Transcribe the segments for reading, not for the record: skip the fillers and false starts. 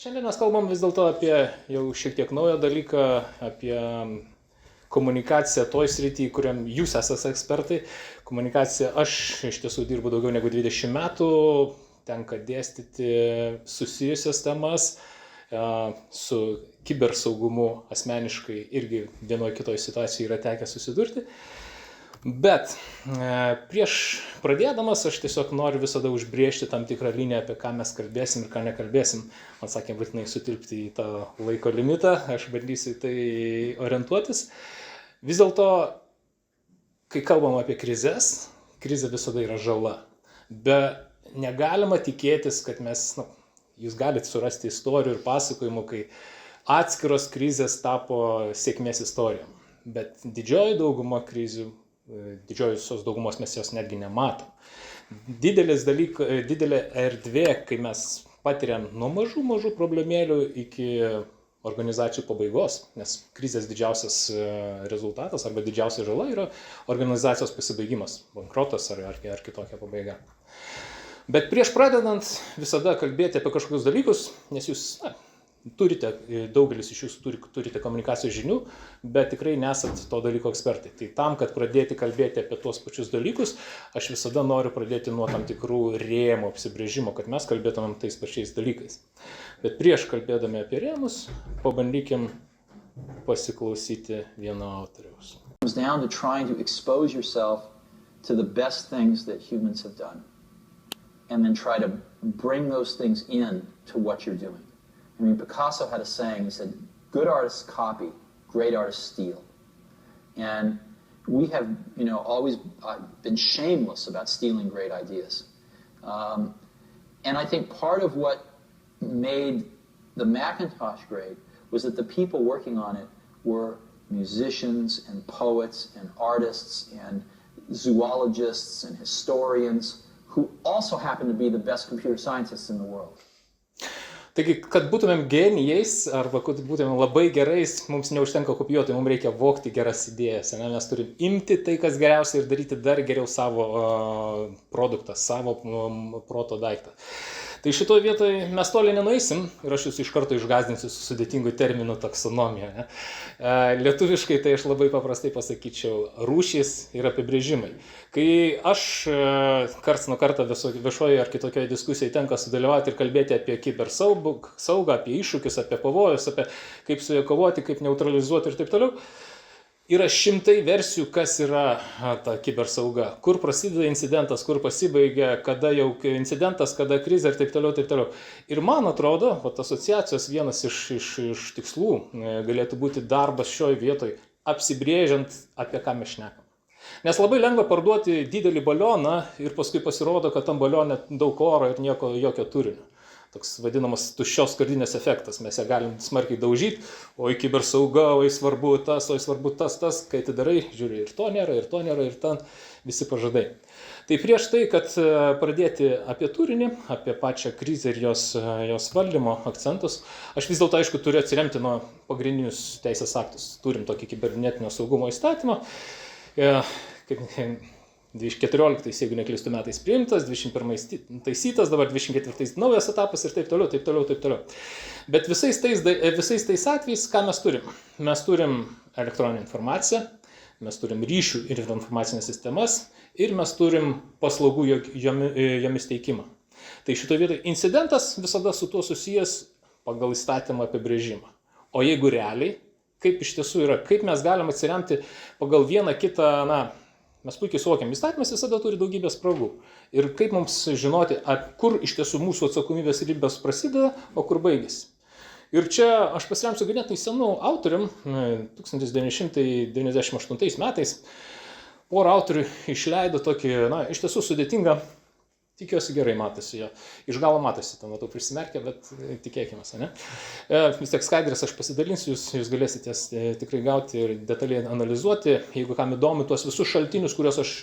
Šiandien mes kalbam vis dėlto apie jau šiek tiek naują dalyką, apie komunikaciją toj srity, kuriam jūs esate ekspertai. Komunikacija, aš iš tiesų dirbu daugiau negu 20 metų, tenka dėstyti susijusias temas, su kibersaugumu asmeniškai irgi vienoje kitoje situacijoje yra tekę susidurti. Bet prieš pradėdamas aš tiesiog noriu visada užbrėžti tam tikrą liniją, apie ką mes kalbėsim ir ką nekalbėsim. Man sakė, būtinai sutilpti į tą laiko limitą, aš bandysiu į tai orientuotis. Vis dėlto, kai kalbam apie krizės, krizė visada yra žala. Bet negalima tikėtis, kad mes, jūs galite surasti istorijų ir pasakojimų, kai atskiros krizės tapo sėkmės istorijom. Bet didžioji dauguma krizių, didžiosios daugumos mes jos netgi nematom. Didelė erdvė, kai mes patiriam nuo mažų problemėlių iki organizacijų pabaigos, nes krizės didžiausias rezultatas arba didžiausia žala yra organizacijos pasibaigimas, bankrotas ar kitokia pabaiga. Bet prieš pradedant visada kalbėti apie kažkokius dalykus, nes jūs turite, daugelis iš jūsų turite komunikacijos žinių, bet tikrai nesat to dalyko ekspertai. Tai tam, kad pradėti kalbėti apie tuos pačius dalykus, aš visada noriu pradėti nuo tam tikrų rėmų apsibrėžimo, kad mes kalbėtumėm tais pačiais dalykais. Bet prieš kalbėdami apie rėmus, pabandykim pasiklausyti vieno autoriaus. It comes down to trying to expose yourself to the best things that humans have done, and then try to bring those things in to what you're doing. I mean, Picasso had a saying, he said, good artists copy, great artists steal. And we have, always been shameless about stealing great ideas. And I think part of what made the Macintosh great was that the people working on it were musicians and poets and artists and zoologists and historians who also happen to be the best computer scientists in the world. Taigi, kad būtumėm genijais arba kad būtumėm labai gerais, mums neužtenka kopijuoti, mums reikia vogti geras idėjas. Mes turim imti tai, kas geriausia ir daryti dar geriau savo produktą, savo proto daiktą. Tai šitoje vietoje mes toli nenueisim ir aš jūs iš karto išgąsdinsiu su sudėtingu terminu taksonomija. Lietuviškai tai aš labai paprastai pasakyčiau rūšys ir apibrėžimai. Kai aš karts nuo karto viešoje ar kitokioje diskusijoje tenka sudalyvauti ir kalbėti apie kibersaugą, apie iššūkius, apie pavojus, apie kaip su juo kovoti, kaip neutralizuoti ir taip toliau, yra šimtai versijų, kas yra ta kibersauga, kur prasideda incidentas, kur pasibaigia, kada jau incidentas, kada krizė ir taip toliau, taip toliau. Ir man atrodo, asociacijos vienas iš tikslų galėtų būti darbas šioje vietoje, apsibrėžiant, apie ką mes šnekam. Nes labai lengva parduoti didelį balioną ir paskui pasirodo, kad tam balione daug oro ir jokio turinio. Toks vadinamas tuščios skardinės efektas. Mes ją galim smarkiai daužyti, oi kibersauga, oi svarbu tas, kai atidarai, žiūri, ir to nėra, ir ten visi pažadai. Tai prieš tai, kad pradėti apie turinį, apie pačią krizę ir jos valdymo akcentus, aš vis dėlto, aišku, turiu atsiremti nuo pagrindinius teisės aktus. Turim tokį kibernetinio saugumo įstatymą, kaip 14, jeigu neklystu metais priimtas, 21 taisytas, dabar 24 naujas etapas ir taip toliau. Bet visais tais atvejais, ką mes turim? Mes turim elektroninę informaciją, mes turim ryšių ir informacinės sistemas ir mes turim paslaugų jomis teikimą. Tai šitoje vietoje incidentas visada su tuo susijęs pagal įstatymą apibrėžimą. O jeigu realiai, kaip iš tiesų yra, kaip mes galim atsiremti pagal vieną kitą, mes puikiai suvokiam, įstatymas visada turi daugybę spragų. Ir kaip mums žinoti, kur iš tiesų mūsų atsakomybės ribos prasideda, o kur baigėsi. Ir čia aš pasiremsiu ganėtinai senų autorium, 1998 metais porą autorių išleido tokį, iš tiesų sudėtingą, tikiuosi gerai matosi jo. Iš galo matosi, ten matau prisimerkę, bet tikėkimės, ne? Vis tiek skaidrės aš pasidalinsiu, jūs galėsite tikrai gauti ir detaliai analizuoti. Jeigu kam įdomu, tuos visus šaltinius, kuriuos aš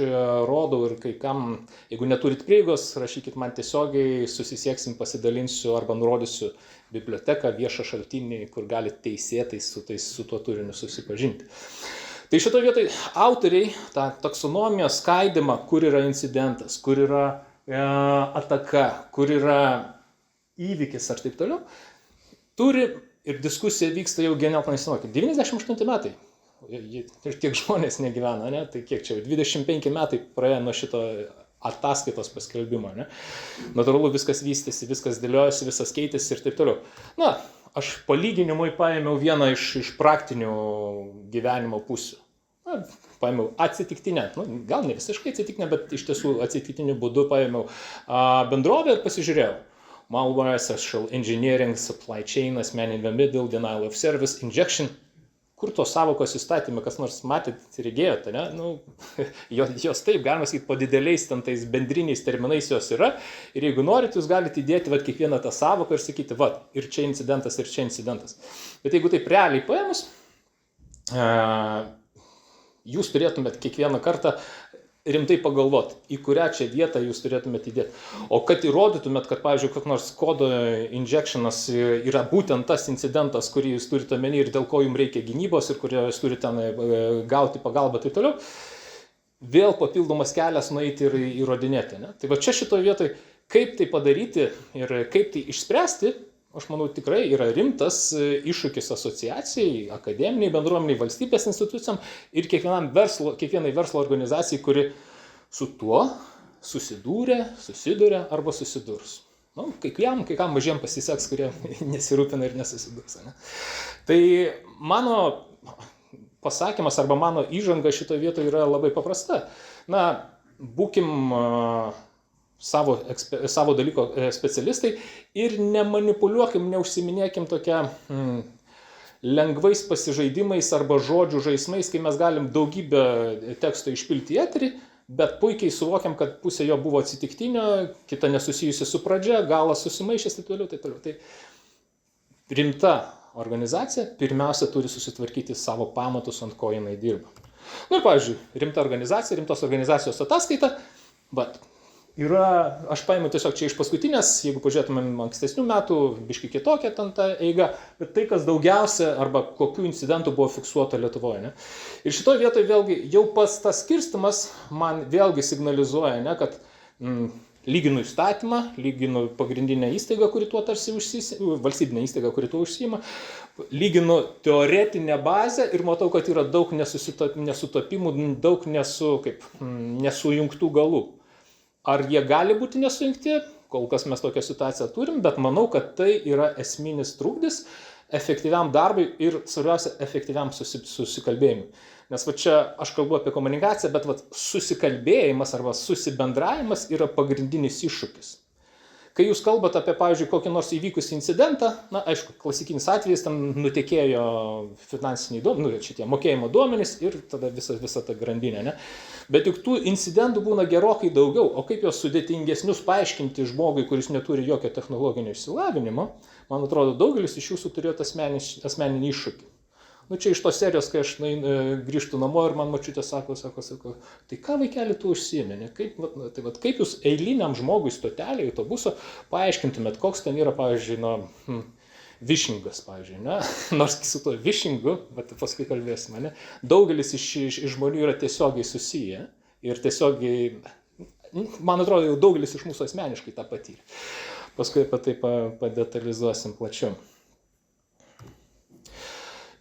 rodau ir kai kam, jeigu neturit prieigos, rašykit man tiesiogiai, susisieksim, pasidalinsiu arba nurodysiu biblioteką, viešą šaltinį, kur galite teisėtai su tuo turiniu susipažinti. Tai šitoje vietoje autoriai tą taksonomiją skaidimą, kur yra incidentas, kur yra ataka, kur yra įvykis ar taip toliau, turi ir diskusija vyksta jau ganėtinai senokai. 98 metai. Ir tiek žmonės negyvena, ne? Tai kiek čia, 25 metai praėjo nuo šito ataskaitos paskelbimo, ne? Natūralu, viskas vystėsi, viskas dėliojasi, viskas keitėsi ir taip toliau. Na, aš palyginimui paėmiau vieną iš praktinių gyvenimo pusių. Na, paėmiau atsitiktinę, gal ne visiškai atsitiktinę, bet iš tiesų atsitiktiniu būdu paėmiau bendrovę ir pasižiūrėjau. Malware, social engineering, supply chain, asmen in the middle, denial of service, injection. Kur tos savokos įstatymai, kas nors matėt, regėjote, ne? Jos taip, galima sakyti, po dideliais ten tais bendriniais terminais jos yra. Ir jeigu norit, jūs galite įdėti kiekvieną tą savoką ir sakyti, ir čia incidentas, ir čia incidentas. Bet jeigu taip realiai paėmus, jūs turėtumėt kiekvieną kartą rimtai pagalvoti, į kurią čia vietą jūs turėtumėt įdėti. O kad įrodytumėt, kad, pavyzdžiui, koks nors kodo injectionas yra būtent tas incidentas, kurį jūs turite omeny ir dėl ko jums reikia gynybos ir kurio jūs turite ten gauti pagalbą ir taip toliau, vėl papildomas kelias nueiti ir įrodinėti. Ne? Tai va čia šitoje vietoje, kaip tai padaryti ir kaip tai išspręsti, aš manau, tikrai yra rimtas iššūkis asociacijai, akademiniai bendruomeniai, valstybės institucijam ir kiekvienai verslo organizacijai, kuri su tuo susiduria arba susidurs. Kai kam mažiem pasiseks, kurie nesirūpina ir nesusidurs. Ne? Tai mano pasakymas arba mano įžanga šitoje vietoje yra labai paprasta. Na, būkim savo dalyko specialistai ir nemanipuliuokim, neužsiminėkim tokia lengvais pasižaidimais arba žodžių žaismais, kai mes galim daugybę teksto išpilti į eterį, bet puikiai suvokiam, kad pusė jo buvo atsitiktinio, kita nesusijusi su pradžia, galas susimaišęs ir taip toliau. Tai rimta organizacija pirmiausia turi susitvarkyti savo pamatus, ant ko jinai dirba. Ir pavyzdžiui, rimta organizacija, rimtos organizacijos ataskaita, bet aš paimu tiesiog čia iš paskutinės, jeigu pažiūrėtumėm ankstesnių metų, biški kitokia ten ta eiga, bet tai, kas daugiausia arba kokių incidentų buvo fiksuota Lietuvoje. Ne? Ir šitoje vietoje vėlgi jau pas tas skirstimas man vėlgi signalizuoja, ne, kad lyginu įstatymą, lyginu pagrindinę įstaigą, kuri tuo tarsi valstybinę įstaigą, kuri tuo užsiima, lyginu teoretinę bazę ir matau, kad yra daug nesutapimų, daug nesujungtų galų. Ar jie gali būti nesujungti? Kol kas mes tokią situaciją turim, bet manau, kad tai yra esminis trukdis efektyviam darbui ir, svarbiausia, efektyviam susikalbėjimui. Nes čia aš kalbu apie komunikaciją, bet susikalbėjimas arba susibendravimas yra pagrindinis iššūkis. Kai jūs kalbate apie, pavyzdžiui, kokį nors įvykusį incidentą, na, aišku, klasikinis atvejis, ten nutekėjo finansiniai duomenys, šitie mokėjimo duomenys ir tada visa ta grandinė, ne? Bet juk tų incidentų būna gerokai daugiau, o kaip jos sudėtingesnius paaiškinti žmogui, kuris neturi jokio technologinio išsilavinimo, man atrodo, daugelis iš jūsų turėjo asmeninį iššūkį. Čia iš tos serijos, kai aš grįžtu namo ir man močiutė sako, tai ką vaikeli tu užsiėmė? Kaip jūs eiliniam žmogui stotelėje, autobuso paaiškintumėt, koks ten yra, pavyzdžiui, vishingas, pavyzdžiui, ne? Nors su to vishingu, bet paskui kalbėsime, ne? Daugelis iš žmonių yra tiesiogiai susiję ir tiesiogiai, man atrodo, jau daugelis iš mūsų asmeniškai tą patyrė. Paskui apie tai padetalizuosim plačiau.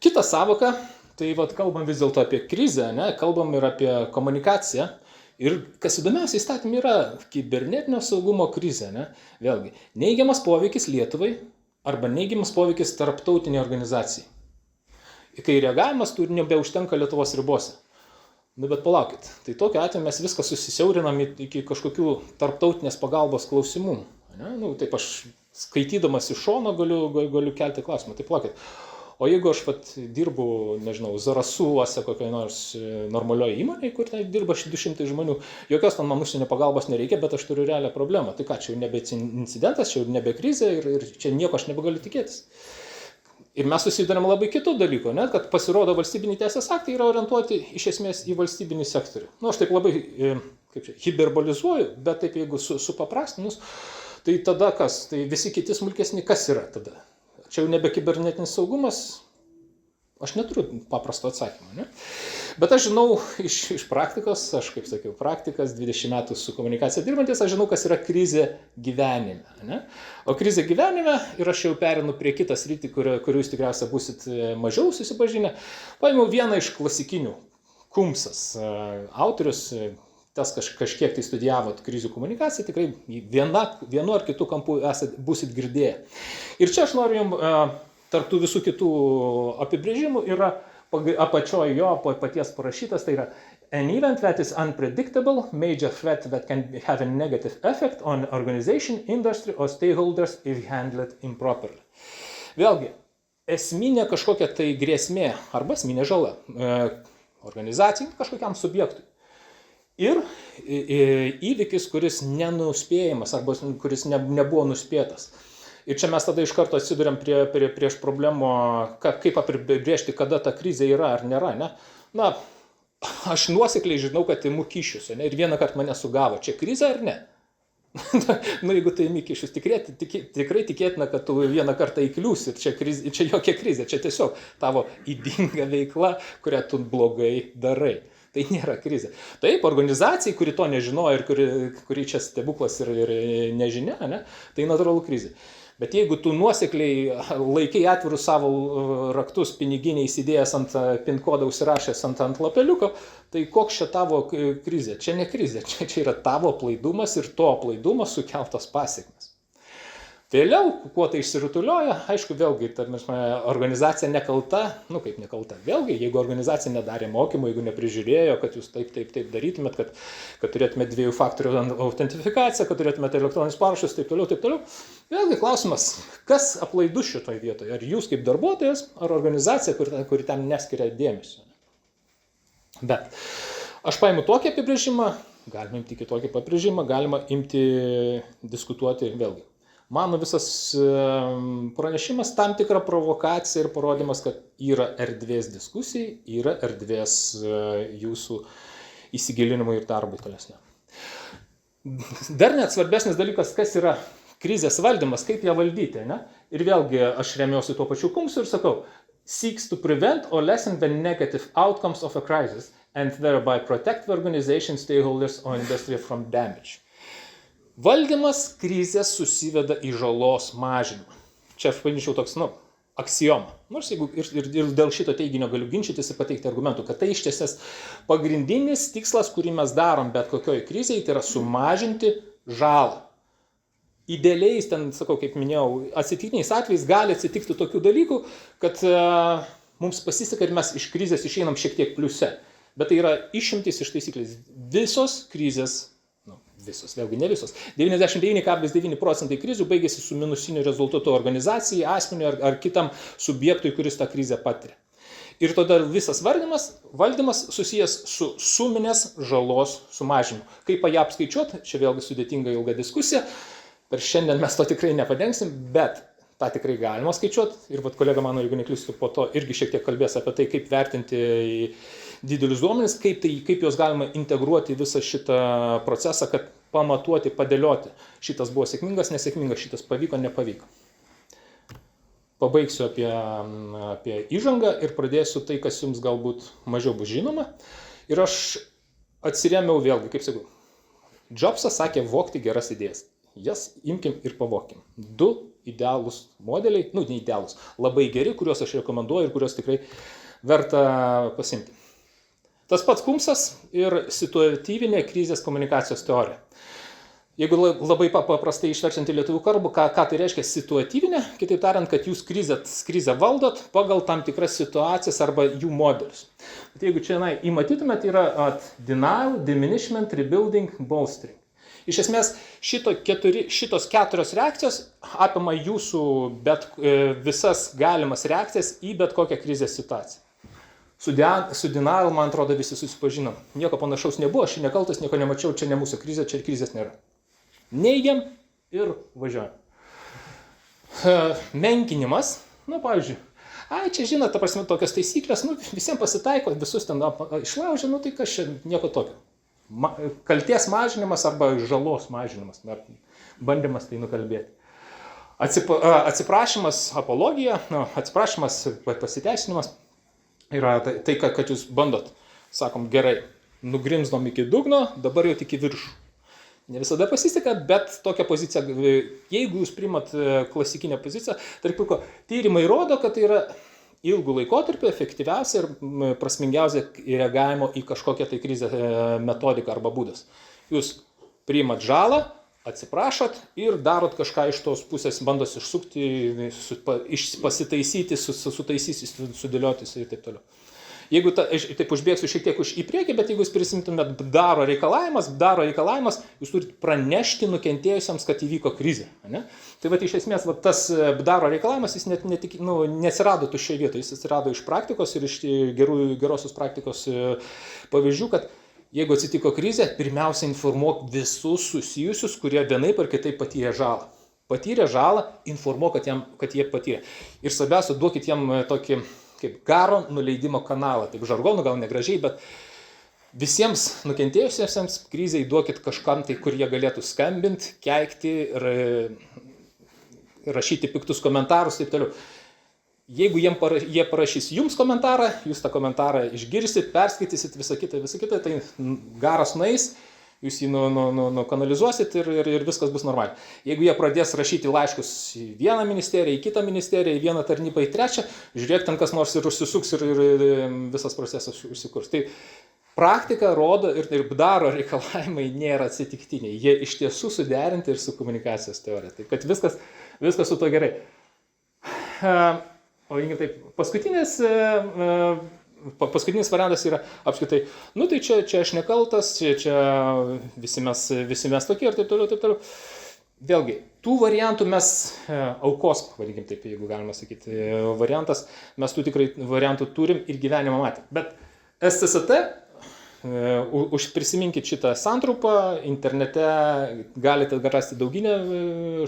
Kita savoka, tai kalbam vis dėlto apie krizę, ne? Kalbam ir apie komunikaciją. Ir kas įdomiausia įstatymė yra kibernetinio saugumo krizė. Ne? Vėlgi, neigiamas poveikis Lietuvai arba neigiamas poveikis tarptautiniai organizacijai. Kai reagavimas turi nebeužtenka Lietuvos ribose. Bet palaukit, tai tokiu atveju mes viską susisiaurinam iki kažkokių tarptautinės pagalbos klausimų. Ne? Taip aš skaitydamas iš šono galiu kelti klausimą. Tai palaukit. O jeigu aš dirbu, nežinau, Zarasuose kokioje nors normalioje įmonėje, kur dirba 200 žmonių, jokios ten man užsienio pagalbos nereikia, bet aš turiu realią problemą. Tai ką, čia jau nebe incidentas, čia jau nebe krizė ir čia nieko aš nebegaliu tikėtis. Ir mes susidurėm labai kitų dalykų, ne? Kad pasirodo valstybiniai teisės aktai yra orientuoti iš esmės į valstybinį sektorių. Aš taip labai hiperbolizuoju, bet taip jeigu supaprastinus, tai tada kas? Tai visi kiti smulkesni kas yra tada? Čia jau nebe kibernetinis saugumas, Aš neturiu paprasto atsakymo, ne? Bet aš žinau iš praktikos, aš kaip sakiau, praktikas, 20 metų su komunikacija dirbantis, aš žinau, kas yra krizė gyvenime, ne? O krizė gyvenime, ir aš jau perinu prie kitą sritį, kur jūs tikriausiai busit mažiau susipažinę, paėmiau vieną iš klasikinių, Kumsas, autorius, tas kažkiek tai studijavot krizių komunikaciją, tikrai vienu ar kitu kampu busit girdėję. Ir čia aš noriu jums tarptų visų kitų apibrėžimų yra apačioje jo paties parašytas, tai yra an event that is unpredictable, major threat that can have a negative effect on organization, industry or stakeholders if handled improperly. Vėlgi, esminė kažkokia tai grėsmė arba esminė žala organizacijai, kažkokiam subjektui. Ir įvykis, kuris nenuspėjamas arba kuris nebuvo nuspėtas. Ir čia mes tada iš karto atsiduriam prieš problemų, kaip apibrėžti, kada ta krizė yra ar nėra. Ne? Na, aš nuosekliai žinau, kad imu kyšius, ne? Ir vieną kartą mane sugavo. Čia krizė ar ne? Nu, jeigu tai imi kyšius, tikrai tikėtina, kad tu vieną kartą įkliūsi. Čia jokia krizė, čia tiesiog tavo ydinga veikla, kurią tu blogai darai. Tai nėra krizė. Taip, organizacijai, kuri to nežinojo ir kuri čia stebuklas ir nežinia, ne? Tai natūralu krizė. Bet jeigu tu nuosekliai laikai atvirus savo raktus piniginiai įsidėjęs ant pin kodą užsirašęs ant lapeliuko, tai koks čia tavo krizė? Čia ne krizė, čia yra tavo aplaidumas ir to aplaidumo sukeltos pasekmės. Vėliau, kuo tai išsirutulioja, aišku, vėlgi, organizacija nekalta, nu kaip nekalta, vėlgi, jeigu organizacija nedarė mokymų, jeigu neprižiūrėjo, kad jūs taip darytumėt, kad turėtumėt 2 faktorių autentifikaciją, kad turėtumėt elektroninius parašus, taip toliau. Vėlgi klausimas, kas aplaidus šitoje vietoje, ar jūs kaip darbuotojas, ar organizacija, kuri tam neskiria dėmesio. Bet aš paimu tokį apibrėžimą, galima imti kitokį apibrėžimą, galima imti diskutuoti vėlgi. Mano visas pranešimas tam tikra provokacija ir parodymas, kad yra erdvės diskusijai, yra erdvės jūsų įsigilinimui ir darbui tolesnė. Dar net svarbesnis dalykas, kas yra krizės valdymas, kaip ją valdyti. Ne? Ir vėlgi aš remiuosi tuo pačiu Kumsu ir sakau, seeks to prevent or lessen the negative outcomes of a crisis and thereby protect the organization, stakeholders or industry from damage. Valdymas krizės susiveda į žalos mažinimą. Čia aš vadinčiau toks, aksioma. Nors jeigu ir dėl šito teiginio galiu ginčytis ir pateikti argumentų, kad tai iš tiesės pagrindinis tikslas, kurį mes darom bet kokioj krizėje, tai yra sumažinti žalą. Idealiais, sakau, kaip minėjau, atsitiktiniais atvejais gali atsitikti tokių dalykų, kad mums pasiseka ir mes iš krizės išeinam šiek tiek pliuse. Bet tai yra išimtis iš taisyklės. Visos krizės, vėlgi ne visos, 99,9% krizių baigėsi su minusiniu rezultatu organizacijai, asmeniui ar kitam subjektui, kuris tą krizę patiria. Ir todėl visas valdymas susijęs su suminės žalos sumažinimu. Kaip ją apskaičiuoti, čia vėlgi sudėtinga ilga diskusija, per šiandien mes to tikrai nepadengsim, bet tą tikrai galima skaičiuoti. Ir kolega mano, jeigu neklystu, po to irgi šiek tiek kalbės apie tai, kaip vertinti didelius duomenis, kaip juos galima integruoti į visą šitą procesą, kad pamatuoti, padėlioti. Šitas buvo sėkmingas, nesėkmingas, šitas pavyko, nepavyko. Pabaigsiu apie įžangą ir pradėsiu tai, kas jums galbūt mažiau bus žinoma. Ir aš atsiremiau vėlgi, kaip sakau, Jobsas sakė vogti geras idėjas. Jas imkim ir pavogkim. 2 idealūs modeliai, ne idealūs, labai geri, kuriuos aš rekomenduoju ir kuriuos tikrai verta pasimti. Tas pats Kumsas ir situatyvinė krizės komunikacijos teorija. Jeigu labai paprastai išverčiant į lietuvių kalbą, ką tai reiškia situatyvinė, kitaip tariant, kad jūs krizę valdot pagal tam tikras situacijas arba jų modelius. Bet jeigu čia įmatytumėt, yra denial, diminishment, rebuilding, bolstering. Iš esmės, šitos 4 reakcijos apima jūsų visas galimas reakcijas į bet kokią krizės situaciją. Su denial, man atrodo, visi susipažinom. Nieko panašaus nebuvo, aš nekaltas, nieko nemačiau, čia ne mūsų krizė, čia krizės nėra. Neigiam ir važiuojam. Menkinimas, pavyzdžiui, čia žinot, ta prasme, tokios taisyklės, visiems pasitaiko, visus ten išlaužia, tai kas čia nieko tokio. Kalties mažinimas arba žalos mažinimas, bandymas tai nukalbėti. Atsiprašymas, apologija, atsiprašymas, pasiteisinimas, yra tai kad jūs bandot, sakom, gerai, nugrimzdom iki dugno, dabar jau tik į viršų. Ne visada pasiseka, bet tokia pozicija, jeigu jūs primat klasikinę poziciją, tarp kitko, tyrimai rodo, kad tai yra ilgų laikotarpių efektyviausia ir prasmingiausia reagavimo į kažkokią tai krizę metodiką arba būdas. Jūs priimat žalą, atsiprašot ir darot kažką iš tos pusės, bandos išsukti, pasitaisyti, sutaisyti, sudėlioti ir taip toliau. Jeigu taip užbėgsiu šiek tiek į priekį, bet jeigu jūs prisimtumėt daro reikalavimas, jūs turite pranešti nukentėjusiems, kad įvyko krizė. Ne? Tai iš esmės tas daro reikalavimas, jis neatsirado tuščioje vietoje, jis atsirado iš praktikos ir iš gerosios praktikos pavyzdžių, kad jeigu atsitiko krizė, pirmiausia informuok visus susijusius, kurie vienaip ar kitaip patyrė žalą. Patyrė žalą, informuok, kad jie patyrė. Ir svarbiausia, duokit jiem tokį kaip garo nuleidimo kanalą, taip žargonu, gal negražiai, bet visiems nukentėjusiems krizei duokit kažkam tai, kur jie galėtų skambinti, keikti ir rašyti piktus komentarus, taip toliau. Jeigu jie parašys jums komentarą, jūs tą komentarą išgirsit, perskaitysit, visą kitą, tai garas nueis, jūs jį nukanalizuosit ir viskas bus normaliai. Jeigu jie pradės rašyti laiškus į vieną ministeriją, į kitą ministeriją, į vieną tarnybą, į trečią, žiūrėk, ten kas nors ir užsisuks ir visas procesas užsikurs. Tai praktika rodo ir daro reikalavimai nėra atsitiktiniai. Jie iš tiesų suderinti ir su komunikacijos teorija. Tai kad viskas su to gerai. O taip, paskutinis variantas yra apskritai, tai čia aš nekaltas, čia visi mes tokie ir taip toliau. Vėlgi, tų variantų mes, aukos, vadinkim taip, jeigu galima sakyti, variantas, mes tų tikrai variantų turim ir gyvenimą matėm. Bet SCST, prisiminkit šitą santrupą, internete galite rasti dauginę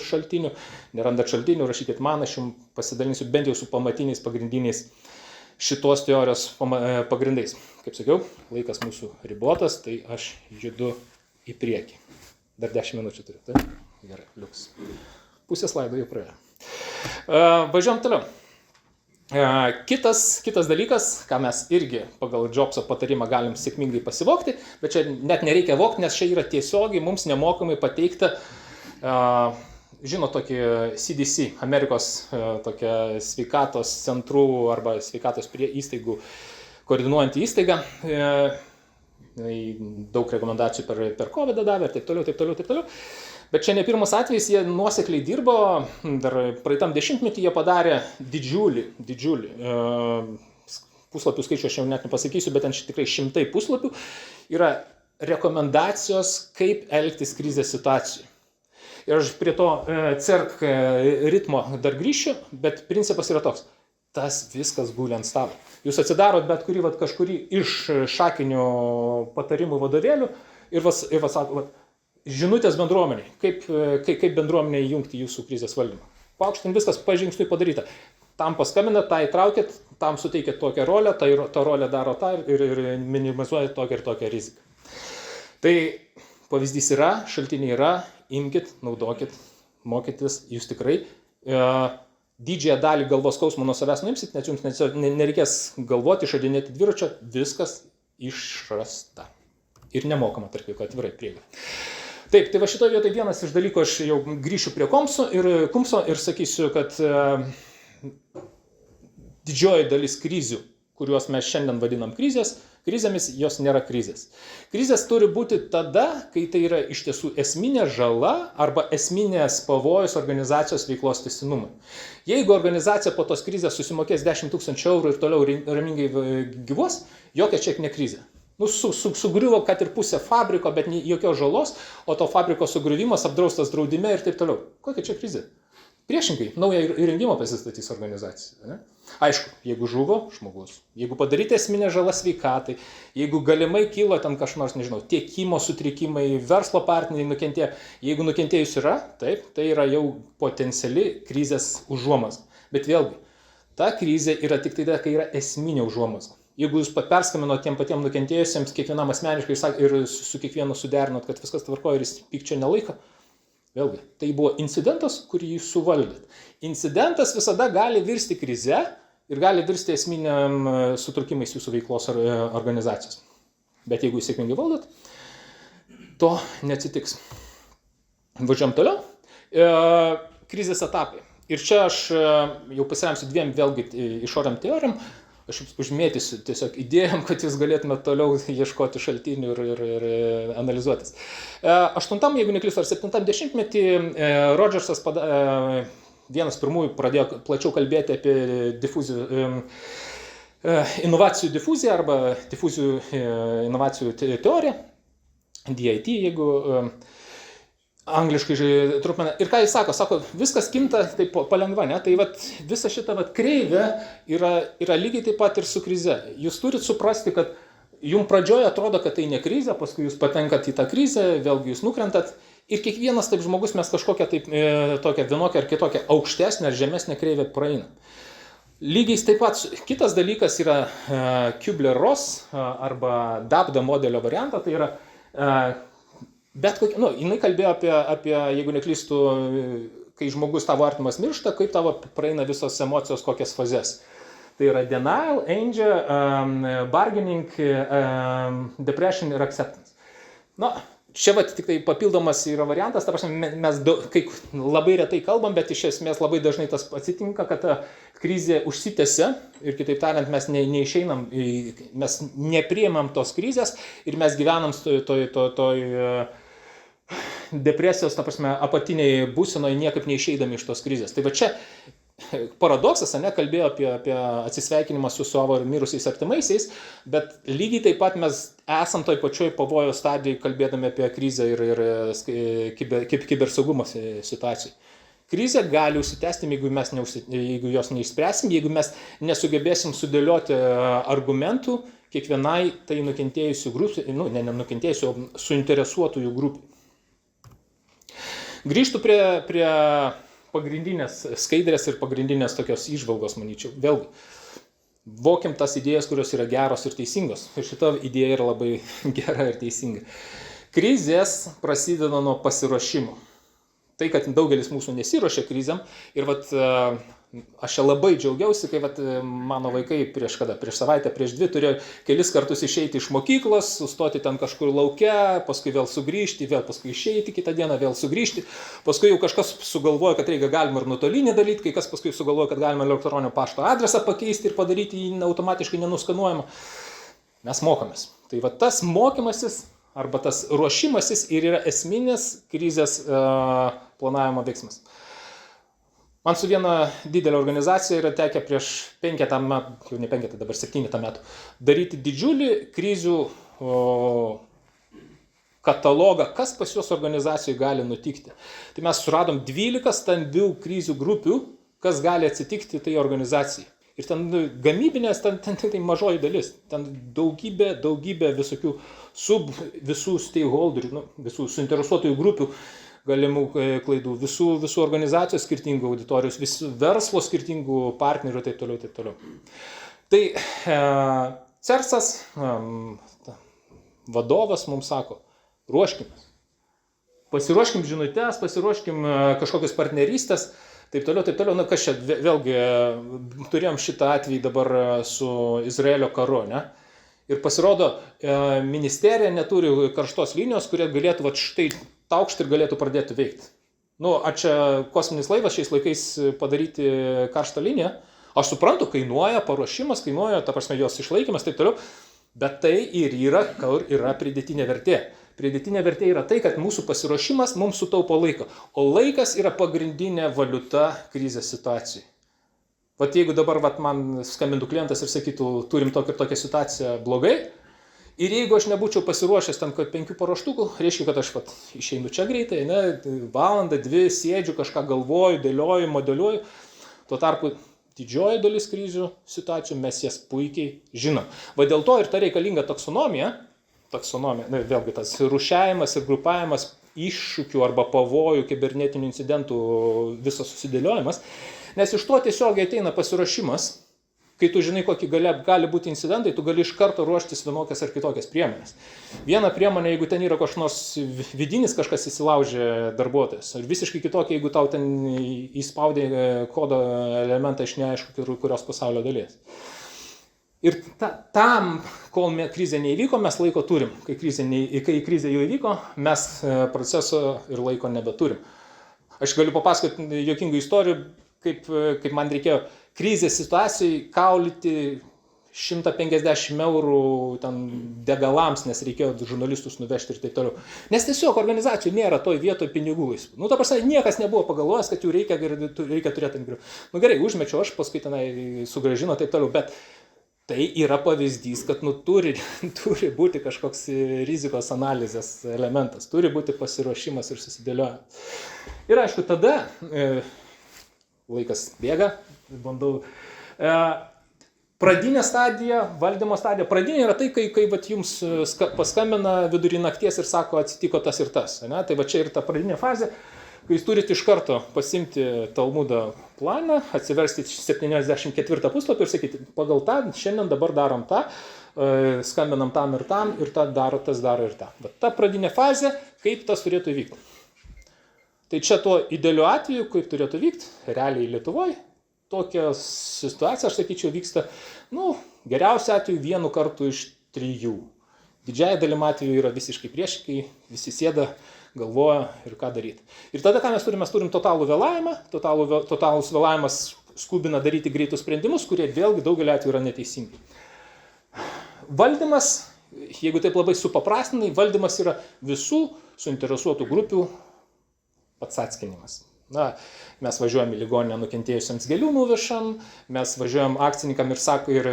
šaltinių, nerandat šaltinių, rašykit man, aš jums pasidalinsiu bent jau su pamatiniais pagrindiniais šitos teorijos pagrindais. Kaip sakiau, laikas mūsų ribotas, tai aš judu į priekį. Dar 10 minučių turiu, tai? Gerai, liuks. Pusė slaido jau praėjo. Važiuojam toliau. Kitas dalykas, ką mes irgi pagal Jobso patarimą galim sėkmingai pasivokti, bet čia net nereikia vokti, nes čia yra tiesiogiai mums nemokamai pateikta žinot tokį CDC, Amerikos tokia sveikatos centrų arba sveikatos įstaigų koordinuojantį įstaigą. Daug rekomendacijų per COVID davė ir taip toliau. Bet čia ne pirmas atvejis, jie nuosekliai dirbo, dar praeitam dešimtmetį jie padarė didžiulį puslapių skaičių, aš jau net nepasakysiu, bet ten tikrai 100 puslapių yra rekomendacijos, kaip elgtis krizės situacijų. Ir aš prie to CERC ritmo dar grįšiu, bet principas yra toks. Tas viskas guli ant stalo. Jūs atsidarot bet kažkurį iš šakinių patarimų vadovėlių ir sako, žinutės bendruomeniai, kaip bendruomenė įjungti jūsų krizės valdymą. Paukštin viskas pažingsniui padaryta. Tam paskambina, tą įtraukit, tam suteikit tokią rolę, tą rolę daro tą ir minimizuoja tokią ir tokią riziką. Tai pavyzdys yra, šaltiniai yra, imkit, naudokit, mokytis, jūs tikrai didžiąją dalį galvos skausmo nuo savęs nuimsit, nes jums nereikės galvoti, išradinėti dviračio, viskas išrasta. Ir nemokama, tarp jų, atvirai prieiga. Taip, tai va šitoje vietoje vienas iš dalykų, aš jau grįšiu prie Kumso ir sakysiu, kad didžioji dalis krizių, kuriuos mes šiandien vadinam krizėmis, jos nėra krizės. Krizės turi būti tada, kai tai yra iš tiesų esminė žala arba esminės pavojus organizacijos veiklos tęstinumui. Jeigu organizacija po tos krizės susimokės 10 000 eurų ir toliau ramingai gyvuos, jokia čia ne krizė. Sugriuvo, kad ir pusė fabriko, bet jokios žalos, o to fabriko sugriuvimas apdraustas draudime ir taip toliau. Kokia čia krizė? Priešingai, naują įrengimą pasistatys organizacija. Ne? Aišku, jeigu žuvo žmogus, jeigu padaryti esminę žalą sveikatai, jeigu galimai kilo ten kažnors, tiekimo sutrikimai, verslo partneriai nukentėjo, jeigu nukentėjus yra, taip, tai yra jau potenciali krizės užuomazga. Bet vėlgi, ta krizė yra tik tada, kai yra esminė užuomazga. Jeigu jūs perskambino tiem patiem nukentėjusiems, kiekvienam asmeniškai ir su kiekvienu suderinot, kad viskas tvarkoja ir jis pykčio nelaiko, vėlgi, tai buvo incidentas, kurį jūs suvaldėt. Incidentas visada gali virsti krize, ir gali virsti esminiam sutrukimais jūsų veiklos organizacijos. Bet jeigu jūs sėkmingai valdot, to neatsitiks. Važiuojam toliau. Krizės etapai. Ir čia aš jau pasiremsiu dviem vėlgi išoriam teorijom. Aš užmėtysiu tiesiog idėjom, kad jūs galėtumėte toliau ieškoti šaltinių ir analizuotis. 8, jeigu neklystu, ar 70-metį Rodžersas vienas pirmųjų pradėjo plačiau kalbėti apie inovacijų difuziją arba difuzijų inovacijų teoriją, DIT, jeigu angliškai trupmena. Ir ką jis sako, viskas kinta taip palengva, ne? Tai visa šita kreivė yra lygiai taip pat ir su krize. Jūs turit suprasti, kad jums pradžioje atrodo, kad tai ne krizė, paskui jūs patenkat į tą krizę, vėlgi jūs nukrentat. Ir kiekvienas taip žmogus mes kažkokią taip tokią vienokią ar kitokią aukštesnę ar žemesnę kreivę praeinam. Lygiai taip pat kitas dalykas yra Kubler-Ross arba Dabda modelio variantą, tai yra bet kokia, jinai kalbėjo apie, jeigu neklystu, kai žmogus tavo artimas miršta, kaip tavo praeina visos emocijos, kokias fazes. Tai yra denial, anger, bargaining, depression ir acceptance. Čia tik tai papildomas yra variantas, ta prasme, mes labai retai kalbam, bet iš esmės labai dažnai tas atsitinka, kad ta krizė užsitęsia ir kitaip tariant, mes neišeinam, mes nepriimam tos krizės ir mes gyvenam toj depresijos, ta prasme, apatiniai būsenoje niekaip neišeidami iš tos krizės. Tai va čia paradoksas, kalbėjo apie atsisveikinimą su savo mirusiais artimaisiais, bet lygiai taip pat mes esam toj pačioj pavojo stadijai, kalbėdami apie krizę ir kibersaugumo situacijai. Krizė gali užsitęsti, jeigu jos neišspręsim, jeigu mes nesugebėsim sudėlioti argumentų kiekvienai tai nukentėjusių grupių, nenukentėjusių, o suinteresuotųjų grupių. Grįžtu prie pagrindinės skaidrės ir pagrindinės tokios įžvalgos, manyčiau. Vėlgi, vokim tas idėjas, kurios yra geros ir teisingos. Ir šita idėja yra labai gera ir teisinga. Krizės prasideda nuo pasiruošimo. Tai, kad daugelis mūsų nesiruošia krizėm ir aš čia labai džiaugiausi, kai mano vaikai prieš savaitę, prieš 2 turėjo kelis kartus išeiti iš mokyklos, sustoti ten kažkur lauke, paskui vėl sugrįžti, vėl paskui išeiti, kitą dieną vėl sugrįžti, paskui jau kažkas sugalvojo, kad galima ir nuotolinį daryti, kai kas paskui sugalvojo, kad galima elektroninio pašto adresą pakeisti ir padaryti jį automatiškai nenuskanuojamą. Mes mokomės. Tai tas mokymasis arba tas ruošimasis ir yra esminis krizės planavimo veiksmas. Man su viena didelė organizacija yra tekę prieš 5 metų, jau ne 5, dabar 7 metų, daryti didžiulį krizių katalogą, kas pas juos organizacijoje gali nutikti. Tai mes suradom 12 stambių krizių grupių, kas gali atsitikti tai organizacijai. Ir ten gamybinės, ten tai mažoji dalis, ten daugybė visokių visų stakeholderių, visų suinteresuotųjų grupių galimų klaidų, visų organizacijų skirtingų auditorijos, visų verslo skirtingų partnerių ir taip toliau. Tai CERSas, vadovas mums sako, ruoškimės. Pasiruoškim žinutes, pasiruoškim kažkokias partnerystės, taip toliau. Kas čia, vėlgi, turėjom šitą atvejį dabar su Izraelio karu, ne? Ir pasirodo, ministerija neturi karštos linijos, kurie galėtų štai taukšti ir galėtų pradėti veikti. Ar čia kosminis laivas šiais laikais padaryti karštą liniją? Aš suprantu, kainuoja paruošimas, kainuoja, ta prasme, jos išlaikymas, taip toliau, bet tai ir yra, kur yra pridėtinė vertė. Pridėtinė vertė yra tai, kad mūsų pasiruošimas mums sutaupo laiko, o laikas yra pagrindinė valiuta krizės situacijai. Jeigu dabar man skambintų klientas ir sakytų, turim tokią situaciją blogai, ir jeigu aš nebūčiau pasiruošęs ten 5 paruoštukų, reiškia, kad aš išeinu čia greitai, valandą, 2 sėdžiu, kažką galvoju, dėlioju, modeliuoju. Tuo tarpu didžioji dalis krizių situacijų mes jas puikiai žinom. Dėl to ir ta reikalinga taksonomija, vėlgi tas rūšiavimas ir grupavimas iššūkių arba pavojų, kibernetinių incidentų visas susidėliojimas, nes iš to tiesiogiai ateina pasiruošimas, kai tu žinai, kokie gali būti incidentai, tu gali iš karto ruoštis vienokias ar kitokias priemonės. Viena priemonė, jeigu ten yra kažkoks nors vidinis kažkas įsilaužė darbuotojas, ir visiškai kitokia, jeigu tau ten įspaudė kodo elementą iš neaišku kurios pasaulio dalies. Ir tam, kol krizė neįvyko, mes laiko turim. Kai krizė jau įvyko, mes proceso ir laiko nebeturim. Aš galiu papasakoti juokingų istorijų, kaip man reikėjo krizės situacijai kaulyti 150 eurų ten degalams, nes reikėjo žurnalistus nuvežti ir taip toliau. Nes tiesiog organizacijų nėra toj vietoj pinigų. Nu, ta prasme, niekas nebuvo pagalvojęs, kad jų reikia turėti. Nu gerai, užmečiau aš, paskui tenai sugrąžino taip toliau, bet tai yra pavyzdys, kad turi būti kažkoks rizikos analizės elementas, turi būti pasiruošimas ir susidėliojimas. Ir aišku, tada laikas bėga, bandau. Pradinė stadija, valdymo stadija. Pradinė yra tai, kai jums paskambina vidurį nakties ir sako, atsitiko tas ir tas. Ne? Tai va čia ir ta pradinė fazė, kai jūs turite iš karto pasimti Talmudo planą, atsiversti 74 puslapį ir sakyti, pagal tą, šiandien dabar darom tą, skambinam tam ir tą daro, tas daro ir tą. Bet ta pradinė fazė, kaip tas turėtų vykti. Tai čia tuo idealiu atveju, kaip turėtų vykti, realiai Lietuvoje, tokia situacija, aš sakyčiau, vyksta, geriausia atveju 1 kartu iš 3. Didžiąją dalim atveju yra visiškai priešingai, visi sėda, galvoja ir ką daryti. Ir tada, ką mes turim totalų vėlavimą, totalus vėlavimas skubina daryti greitus sprendimus, kurie vėlgi daugelį atveju yra neteisingi. Valdymas, jeigu taip labai supaprastinai, valdymas yra visų suinteresuotų grupių pats atskinimas. Mes važiuojam į ligoninę nukentėjusiems gėlių nuvešam, mes važiuojam akcininkam ir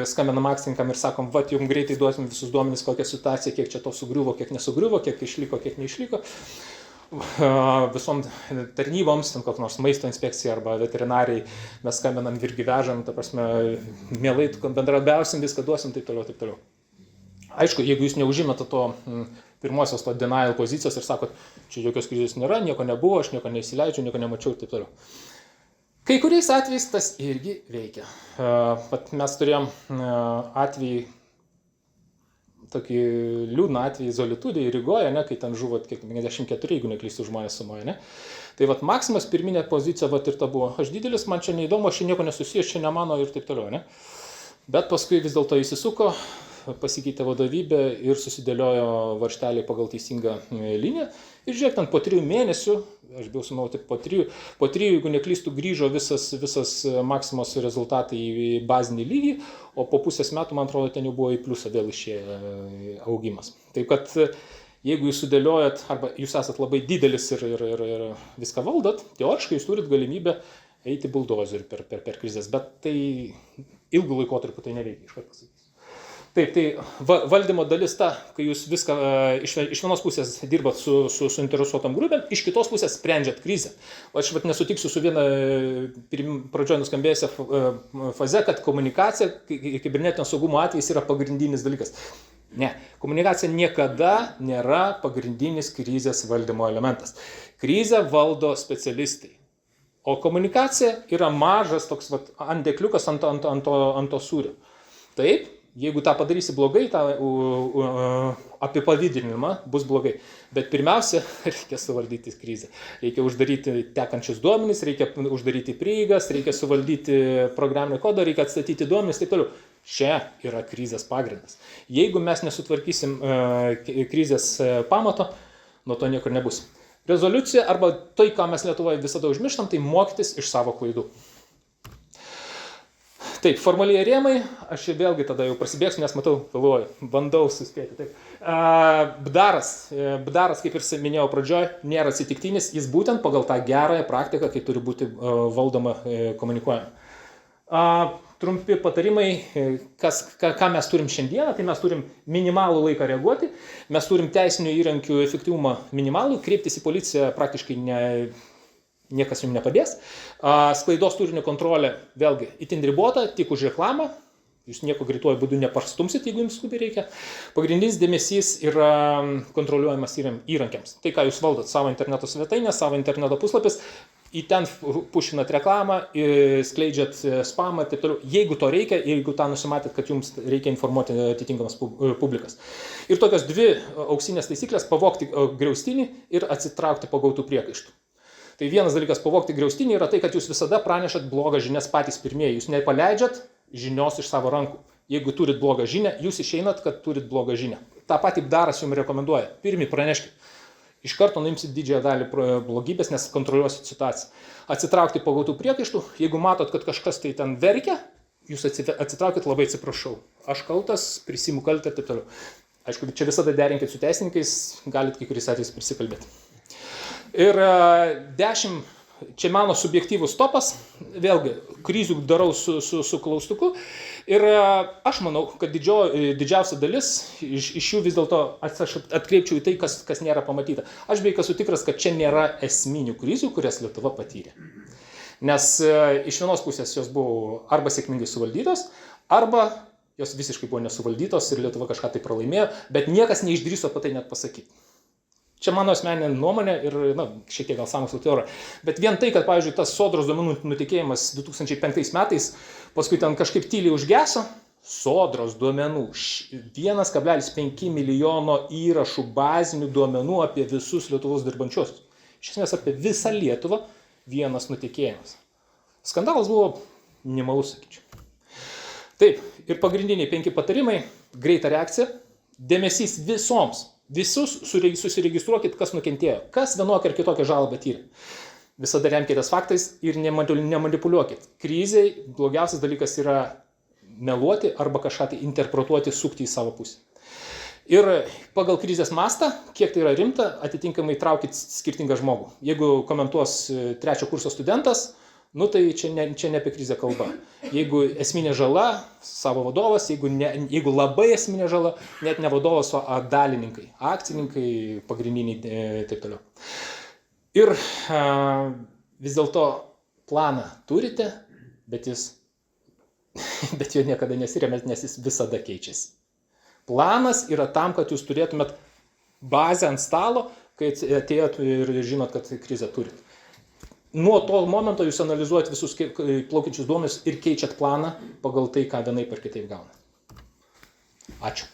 skambinam akcininkam ir sakom, jums greitai duosim visus duomenis, kokia situacija, kiek čia to sugriuvo, kiek nesugriuvo, kiek išliko, kiek neišliko. Visom tarnyboms, ten kokia nors maisto inspekcija arba veterinariai, mes skambinam irgi vežam, ta prasme, mielai bendradarbiausim, viską duosim, taip toliau, taip toliau. Aišku, jeigu jūs neužimate to pirmosios to denial pozicijos ir sakot, čia jokios krizės nėra, nieko nebuvo, aš nieko neįsileidžiu, nieko nemačiau ir taip toliau. Kai kuriais atvejais tas irgi veikia. Mes turėjom atvejį, tokį liūdną atvejį Zolitudėje, Rygoje, kai ten žuvo 54, jeigu neklystu žmonės sumoje, ne? Tai Maksimas pirminė pozicija ir ta buvo, aš didelis, man čia neįdomu, aš čia nieko nesusijęs, čia ne mano ir taip toliau, ne? Bet paskui vis dėlto įsisuko, pasikeitė vadovybė ir susidėliojo varžteliai pagal teisingą liniją. Ir žiūrėk, ten po 3 mėnesių, aš bijau sumanau, po 3, jeigu neklystų, grįžo visas Maksimos rezultatai į bazinį lygį, o po pusės metų, man atrodo, ten jau buvo į pliusą vėl išėjo augimas. Taip kad, jeigu jūs sudėliojat, arba jūs esat labai didelis ir viską valdot, teoriškai jūs turit galimybę eiti buldozeriu per krizės, bet tai ilgų laikotarpių tai neveikia, iš karto pasakysiu. Taip, tai valdymo dalis ta, kai jūs viską iš vienos pusės dirbat su suinteresuotom grupėm, iš kitos pusės sprendžiat krizę. O aš nesutiksiu su viena pradžioje nuskambėjusia faze, kad komunikacija kibernetinio saugumo atvejais yra pagrindinis dalykas. Ne, komunikacija niekada nėra pagrindinis krizės valdymo elementas. Krizę valdo specialistai. O komunikacija yra mažas toks andekliukas ant to sūrio. Taip. Jeigu tą padarysi blogai, tą apipavydinimą bus blogai. Bet pirmiausia, reikia suvaldyti krizę. Reikia uždaryti tekančius duomenis, reikia uždaryti prieigas, reikia suvaldyti programinį kodą, reikia atstatyti duomenis, taip toliau. Čia yra krizės pagrindas. Jeigu mes nesutvarkysim krizės pamato, nuo to niekur nebus. Rezoliucija arba tai, ką mes Lietuvoje visada užmirštam, tai mokytis iš savo klaidų. Taip, formaliai rėmai, aš čia vėlgi tada jau prasibėgsiu, nes matau, vėluoju, bandau suspėti. Taip. Bdaras, kaip ir minėjau pradžioj, nėra atsitiktinis, jis būtent pagal tą gerąją praktiką, kai turi būti valdoma komunikuojama. Trumpi patarimai, ką mes turim šiandieną, tai mes turim minimalų laiką reaguoti, mes turim teisinių įrankių efektyvumą minimalų, kreiptis į policiją praktiškai niekas jums nepadės. Sklaidos turinio kontrolė vėlgi itin ribota, tik už reklamą. Jūs nieko greituoju būdu nepastumsit, jeigu jums skubiai reikia. Pagrindinis dėmesys yra kontroliuojamas įrankiams. Tai, ką jūs valdot, savo interneto svetainę, savo interneto puslapis, į ten pušinat reklamą, skleidžiat spamą ir taip toliau, jeigu to reikia, jeigu tą nusimatėt, kad jums reikia informuoti atitinkamas publikas. Ir tokios dvi auksinės taisyklės - pavogti griaustinį ir atsitraukti pagautų priekaištų. Tai vienas dalykas pavogti griaustinį yra tai, kad jūs visada pranešat blogą žinias patys pirmieji, jūs nepaleidžiat žinios iš savo rankų. Jeigu turit blogą žinią, jūs išeinat, kad turit blogą žinią. Ta pati daras jums rekomenduoja. Pirmi praneškit. Iš karto nuimsit didžiąją dalį blogybės, nes kontroliuosit situaciją. Atsitraukti pagautų priekaištų, jeigu matot, kad kažkas tai ten verkia, jūs atsitraukit, labai atsiprašau. Aš kaltas, prisimu kaltę ir taip toliau. Aišku, čia visada derinkit su teisininkais, galit kai kuriais atvejais prisikalbėti. Ir 10, čia mano subjektyvus topas, vėlgi, krizių darau su klaustuku. Ir aš manau, kad didžiausia dalis iš jų vis dėlto aš atkreipčiau į tai, kas nėra pamatyta. Aš beveik esu tikras, kad čia nėra esminių krizių, kurias Lietuva patyrė. Nes iš vienos pusės jos buvo arba sėkmingai suvaldytos, arba jos visiškai buvo nesuvaldytos ir Lietuva kažką tai pralaimėjo, bet niekas neišdrįso apie tai net pasakyti. Čia mano asmeninė nuomonė ir, šiek tiek gal sąmokslo teorija. Bet vien tai, kad, pavyzdžiui, tas sodros duomenų nutekėjimas 2005 metais, paskui ten kažkaip tyliai užgeso, sodros duomenų 1,5 milijono įrašų bazinių duomenų apie visus Lietuvos dirbančiuosius. Iš esmės apie visą Lietuvą vienas nutekėjimas. Skandalas buvo minimalus, sakyčiau. Taip, ir pagrindiniai 5 patarimai - greita reakcija, dėmesys visus susiregistruokit, kas nukentėjo, kas vienokią ar kitokią žalą patyrė. Visada remkitės faktais ir nemanipuliuokit. Krizei blogiausias dalykas yra meluoti arba kažką tai interpretuoti, sukti į savo pusę. Ir pagal krizės mastą, kiek tai yra rimta, atitinkamai traukit skirtingą žmogų. Jeigu komentuos 3 kurso studentas, tai čia ne apie krizę kalba. Jeigu esminė žala, savo vadovas, jeigu labai esminė žala, net ne vadovas, o dalininkai, akcininkai, pagrindiniai taip toliau. Ir vis dėlto planą turite, bet jo niekada nesiremėt, nes jis visada keičiasi. Planas yra tam, kad jūs turėtumėt bazę ant stalo, kai atėjot ir žinot, kad krizę turit. Nuo to momento jūs analizuojat visus plaukiančius duomenis ir keičiat planą pagal tai, ką vienaip ar kitaip gaunat. Ačiū.